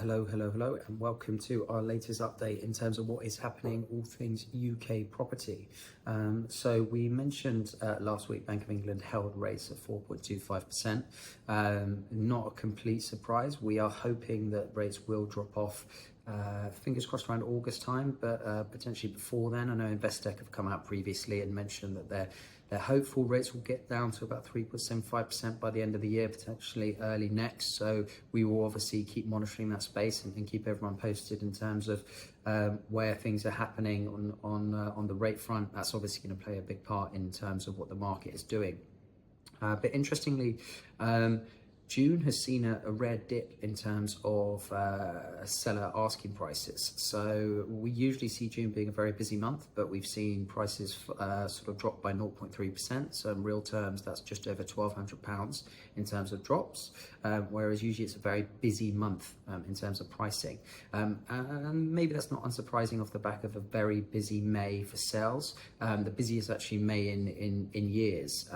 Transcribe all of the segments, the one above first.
Hello, and welcome to our latest update in terms of what is happening, all things UK property. So we mentioned last week Bank of England held rates at 4.25%. Not a complete surprise. We are hoping that rates will drop off. Fingers crossed around August time, but potentially before then. I know Investec have come out previously and mentioned that they're hopeful rates will get down to about 3.75% by the end of the year, potentially early next. So we will obviously keep monitoring that space and keep everyone posted in terms of where things are happening on the rate front. That's obviously going to play a big part in terms of what the market is doing. But interestingly, June has seen a rare dip in terms of seller asking prices. So we usually see June being a very busy month, but we've seen prices sort of drop by 0.3%. So in real terms, that's just over £1,200 in terms of drops, whereas usually it's a very busy month in terms of pricing. And maybe that's not unsurprising off the back of a very busy May for sales. The busiest actually May in years.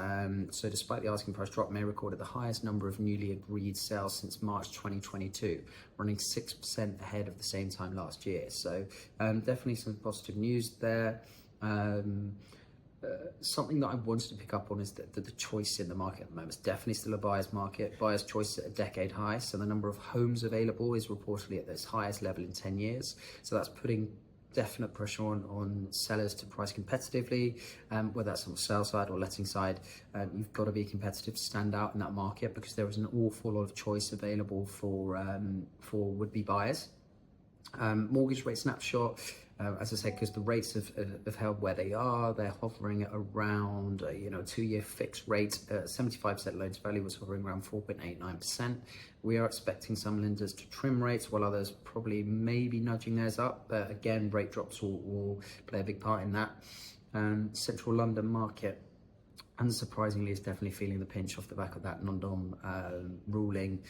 So despite the asking price drop, May recorded the highest number of newly agreed sales since March 2022, running 6% ahead of the same time last year. So definitely some positive news there. Something that I wanted to pick up on is that the choice in the market at the moment is definitely still a buyer's market. Buyer's choice at a decade high. So the number of homes available is reportedly at its highest level in 10 years. So that's putting definite pressure on sellers to price competitively, whether that's on the sale side or letting side. You've got to be competitive to stand out in that market because there is an awful lot of choice available for would-be buyers. Mortgage rate snapshot, as I said, because the rates have held where they are, they're hovering at around 2-year fixed rate. 75% loan to value was hovering around 4.89%. We are expecting some lenders to trim rates, while others probably maybe nudging theirs up. But again, rate drops will play a big part in that. Central London market, unsurprisingly, is definitely feeling the pinch off the back of that non-dom ruling.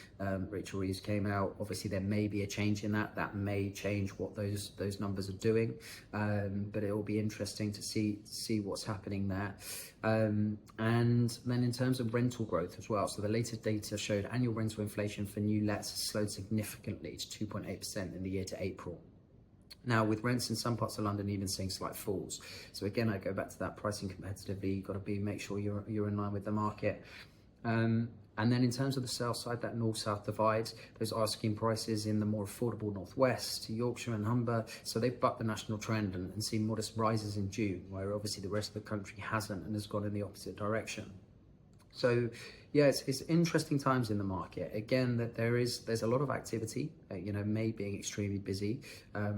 Rachel Reeves came out. Obviously, there may be a change in that. That may change what those numbers are doing. But it will be interesting to see what's happening there. And then in terms of rental growth as well. So the latest data showed annual rental inflation for new lets has slowed significantly to 2.8% in the year to April. Now, with rents in some parts of London even seeing slight falls. So again, I go back to that pricing competitively. You've got to make sure you're in line with the market. And then in terms of the sales side, that north-south divide, those asking prices in the more affordable northwest, Yorkshire and Humber, so they've bucked the national trend and seen modest rises in June, where obviously the rest of the country hasn't and has gone in the opposite direction. So yeah, it's interesting times in the market. Again, that there's a lot of activity. May being extremely busy.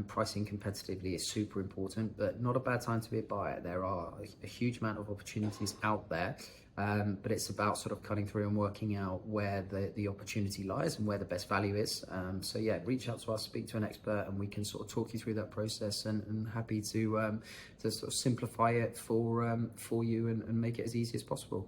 Pricing competitively is super important, but not a bad time to be a buyer. There are a huge amount of opportunities out there, but it's about sort of cutting through and working out where the opportunity lies and where the best value is. So yeah, reach out to us, speak to an expert, and we can sort of talk you through that process. And happy to sort of simplify it for you and make it as easy as possible.